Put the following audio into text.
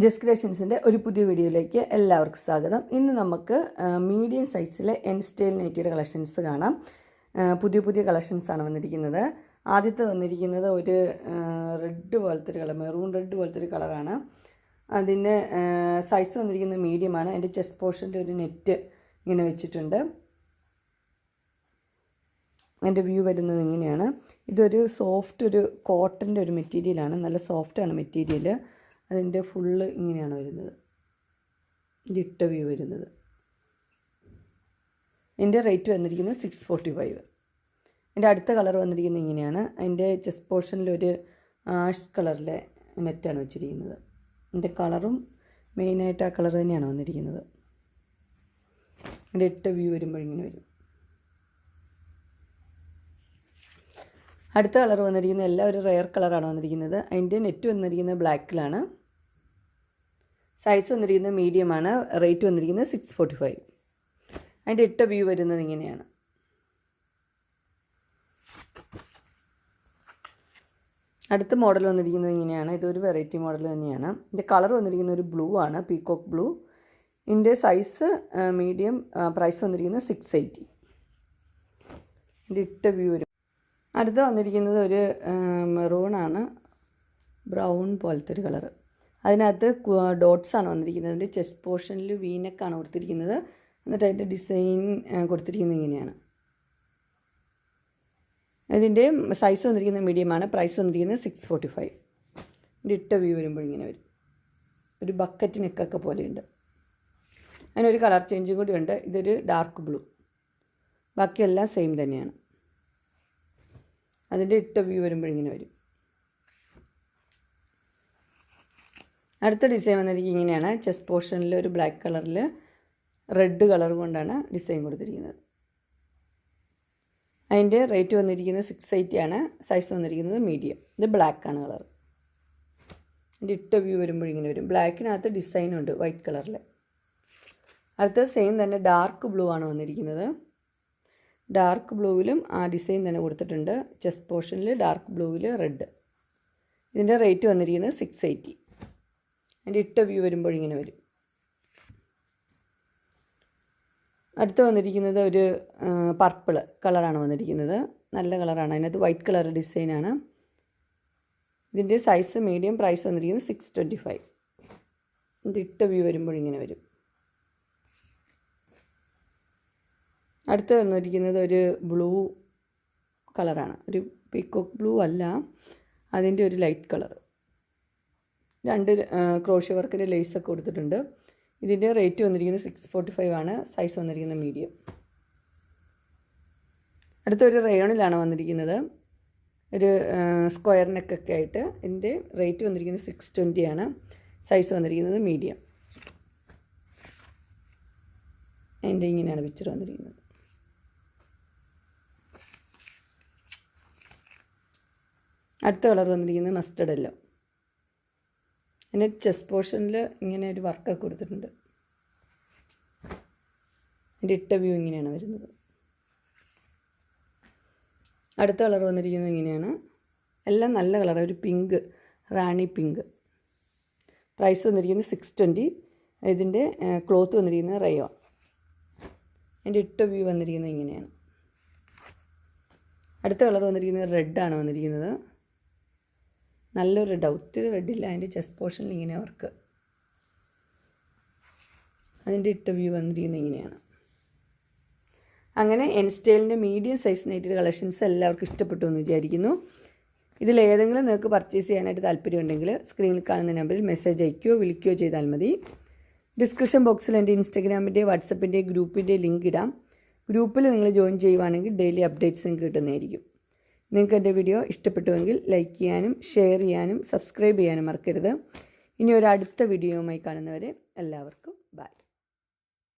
Just ക്രിയേഷൻസിൻ്റെ ഒരു പുതിയ വീഡിയോയിലേക്ക് എല്ലാവർക്കും സ്വാഗതം. ഇന്ന് നമുക്ക് മീഡിയം സൈസിലെ എൻ സ്റ്റൈൽ നൈറ്റിയുടെ കളക്ഷൻസ് കാണാം. പുതിയ കളക്ഷൻസാണ് വന്നിരിക്കുന്നത്. ആദ്യത്തെ വന്നിരിക്കുന്നത് ഒരു റെഡ് പോലത്തെ ഒരു കളർ, മെറൂൺ റെഡ് പോലത്തെ ഒരു കളറാണ്. അതിൻ്റെ സൈസ് വന്നിരിക്കുന്നത് മീഡിയമാണ്. അതിൻ്റെ ചെസ്റ്റ് പോർഷൻ്റെ ഒരു നെറ്റ് ഇങ്ങനെ വെച്ചിട്ടുണ്ട്. അതിൻ്റെ വ്യൂ വരുന്നത് ഇങ്ങനെയാണ്. ഇതൊരു സോഫ്റ്റ് ഒരു കോട്ടൻ്റെ ഒരു മെറ്റീരിയലാണ്. നല്ല സോഫ്റ്റാണ് മെറ്റീരിയൽ. അതിൻ്റെ ഫുള്ള് ഇങ്ങനെയാണ് വരുന്നത്. ഇട്ട വ്യൂ വരുന്നത്. ഇതിൻ്റെ റേറ്റ് വന്നിരിക്കുന്നത് 645. അതിൻ്റെ അടുത്ത കളർ വന്നിരിക്കുന്നത് ഇങ്ങനെയാണ്. അതിൻ്റെ ചെസ്റ്റ് പോർഷനിലൊരു ആഷ് കളറിലെ നെറ്റാണ് വെച്ചിരിക്കുന്നത്. ഇതിൻ്റെ കളറും മെയിനായിട്ട് ആ കളർ തന്നെയാണ് വന്നിരിക്കുന്നത്. ഇതിൻ്റെ ഇട്ട വ്യൂ വരുമ്പോൾ ഇങ്ങനെ വരും. അടുത്ത കളർ വന്നിരിക്കുന്നത് എല്ലാം ഒരു റെയർ കളറാണ് വന്നിരിക്കുന്നത്. അതിൻ്റെ നെറ്റ് വന്നിരിക്കുന്നത് ബ്ലാക്കിലാണ്. സൈസ് വന്നിരിക്കുന്നത് മീഡിയമാണ്. റേറ്റ് വന്നിരിക്കുന്നത് 645. അതിൻ്റെ ഇട്ട വ്യൂ വരുന്നത് ഇങ്ങനെയാണ്. അടുത്ത മോഡൽ വന്നിരിക്കുന്നത് ഇങ്ങനെയാണ്. ഇതൊരു വെറൈറ്റി മോഡൽ തന്നെയാണ്. ഇതിൻ്റെ കളർ വന്നിരിക്കുന്നത് ഒരു ബ്ലൂ ആണ്, പീകോക്ക് ബ്ലൂ. ഇതിൻ്റെ സൈസ് മീഡിയം. പ്രൈസ് വന്നിരിക്കുന്നത് 680. ഇതിൻ്റെ ഇട്ട വ്യൂ വരും. അടുത്ത വന്നിരിക്കുന്നത് ഒരു മെറൂണാണ്, ബ്രൗൺ പോലത്തെ ഒരു കളറ്. അതിനകത്ത് ഡോട്ട്സാണ് വന്നിരിക്കുന്നത്. അതിൻ്റെ ചെസ്റ്റ് പോർഷനിൽ വീനക്കാണ് കൊടുത്തിരിക്കുന്നത്. എന്നിട്ട് അതിൻ്റെ ഡിസൈൻ കൊടുത്തിരിക്കുന്നത് ഇങ്ങനെയാണ്. ഇതിൻ്റെ സൈസ് വന്നിരിക്കുന്നത് മീഡിയമാണ്. പ്രൈസ് വന്നിരിക്കുന്നത് 645. ഇതിൻ്റെ ഇട്ട വ്യൂ വരുമ്പോൾ ഇങ്ങനെ വരും. ഒരു ബക്കറ്റ് നെക്കൊക്കെ പോലെയുണ്ട്. അതിനൊരു കളർ ചേഞ്ചും കൂടി ഉണ്ട്. ഇതൊരു ഡാർക്ക് ബ്ലൂ. ബാക്കിയെല്ലാം സെയിം തന്നെയാണ്. അതിൻ്റെ ഇട്ട വ്യൂ വരുമ്പോൾ ഇങ്ങനെ വരും. അടുത്ത ഡിസൈൻ വന്നിരിക്കുന്നത് ഇങ്ങനെയാണ്. ചെസ്റ്റ് പോർഷനിൽ ഒരു ബ്ലാക്ക് കളറിൽ റെഡ് കളർ കൊണ്ടാണ് ഡിസൈൻ കൊടുത്തിരിക്കുന്നത്. അതിൻ്റെ റേറ്റ് വന്നിരിക്കുന്നത് 680 ആണ്. സൈസ് വന്നിരിക്കുന്നത് മീഡിയം. ഇത് ബ്ലാക്കാണ് കളർ. അതിൻ്റെ ഇട്ട വ്യൂ വരുമ്പോൾ ഇങ്ങനെ വരും. ബ്ലാക്കിനകത്ത് ഡിസൈനുണ്ട് വൈറ്റ് കളറിൽ. അടുത്ത സെയിം തന്നെ ഡാർക്ക് ബ്ലൂ ആണ് വന്നിരിക്കുന്നത്. ഡാർക്ക് ബ്ലൂവിലും ആ ഡിസൈൻ തന്നെ കൊടുത്തിട്ടുണ്ട്. ചെസ്റ്റ് പോർഷനിൽ ഡാർക്ക് ബ്ലൂവിൽ റെഡ്. ഇതിൻ്റെ റേറ്റ് വന്നിരിക്കുന്നത് 680. അതിൻ്റെ ഇട്ട വ്യൂ വരുമ്പോൾ ഇങ്ങനെ വരും. അടുത്ത് വന്നിരിക്കുന്നത് ഒരു പർപ്പിൾ കളറാണ് വന്നിരിക്കുന്നത്. നല്ല കളറാണ്. അതിനകത്ത് വൈറ്റ് കളർ ഡിസൈനാണ്. ഇതിൻ്റെ സൈസ് മീഡിയം. പ്രൈസ് വന്നിരിക്കുന്നത് 625. ഇതിൻ്റെ ഇട്ട വ്യൂ വരുമ്പോൾ ഇങ്ങനെ വരും. അടുത്ത് വന്നിരിക്കുന്നത് ഒരു ബ്ലൂ കളറാണ്. ഒരു പീകോക്ക് ബ്ലൂ അല്ല, അതിൻ്റെ ഒരു ലൈറ്റ് കളർ. രണ്ട് ക്രോഷ്യ വർക്കിൻ്റെ ലേസൊക്കെ കൊടുത്തിട്ടുണ്ട്. ഇതിൻ്റെ റേറ്റ് വന്നിരിക്കുന്നത് 645 ആണ്. സൈസ് വന്നിരിക്കുന്നത് മീഡിയം. അടുത്തൊരു റയോണിലാണ് വന്നിരിക്കുന്നത്. ഒരു സ്ക്വയർ നെക്കൊക്കെ ആയിട്ട്. ഇതിൻ്റെ റേറ്റ് വന്നിരിക്കുന്നത് 620 ആണ്. സൈസ് വന്നിരിക്കുന്നത് മീഡിയം. അതിൻ്റെ ഇങ്ങനെയാണ് പിക്ചർ വന്നിരിക്കുന്നത്. അടുത്ത കളർ വന്നിരിക്കുന്നത് മസ്റ്റർഡ് യെല്ലോ. അതിൻ്റെ ചെസ്റ്റ് പോർഷനിൽ ഇങ്ങനെ ഒരു വർക്കൊക്കെ കൊടുത്തിട്ടുണ്ട്. അതിൻ്റെ ഇട്ട വ്യൂ ഇങ്ങനെയാണ് വരുന്നത്. അടുത്ത കളർ വന്നിരിക്കുന്നത് ഇങ്ങനെയാണ്. എല്ലാം നല്ല കളറാണ്. ഒരു പിങ്ക്, റാണി പിങ്ക്. പ്രൈസ് വന്നിരിക്കുന്നത് 620. ഇതിൻ്റെ ക്ലോത്ത് വന്നിരിക്കുന്നത് റയോൺ. അതിൻ്റെ ഇട്ട വ്യൂ വന്നിരിക്കുന്നത് ഇങ്ങനെയാണ്. അടുത്ത കളർ വന്നിരിക്കുന്നത് റെഡാണ് വന്നിരിക്കുന്നത്. നല്ലൊരു റെഡ്, ഒത്തിരി റെഡില്ല. അതിൻ്റെ ചെസ്റ്റ് പോർഷനിൽ ഇങ്ങനെ വർക്ക്. അതിൻ്റെ ഇട്ട വ്യൂ വന്നിരിക്കുന്നത് ഇങ്ങനെയാണ്. അങ്ങനെ എൻ സ്റ്റൈലിൻ്റെ മീഡിയം സൈസ് നൈറ്റിയുടെ കളക്ഷൻസ് എല്ലാവർക്കും ഇഷ്ടപ്പെട്ടു എന്ന് വിചാരിക്കുന്നു. ഇതിലേതെങ്കിലും നിങ്ങൾക്ക് പർച്ചേസ് ചെയ്യാനായിട്ട് താല്പര്യമുണ്ടെങ്കിൽ സ്ക്രീനിൽ കാണുന്ന നമ്പറിൽ മെസ്സേജ് അയക്കുകയോ വിളിക്കുകയോ ചെയ്താൽ മതി. ഡിസ്ക്രിപ്ഷൻ ബോക്സിൽ എൻ്റെ ഇൻസ്റ്റഗ്രാമിൻ്റെ വാട്സപ്പിൻ്റെ ഗ്രൂപ്പിൻ്റെ ലിങ്ക് ഇടാം. ഗ്രൂപ്പിൽ നിങ്ങൾ ജോയിൻ ചെയ്യുവാണെങ്കിൽ ഡെയിലി അപ്ഡേറ്റ്സ് നിങ്ങൾക്ക് കിട്ടുന്നതായിരിക്കും. നിങ്ങൾക്ക് എൻ്റെ വീഡിയോ ഇഷ്ടപ്പെട്ടുവെങ്കിൽ ലൈക്ക് ചെയ്യാനും ഷെയർ ചെയ്യാനും സബ്സ്ക്രൈബ് ചെയ്യാനും മറക്കരുത്. ഇനി ഒരു അടുത്ത വീഡിയോയുമായി കാണുന്നവരെ എല്ലാവർക്കും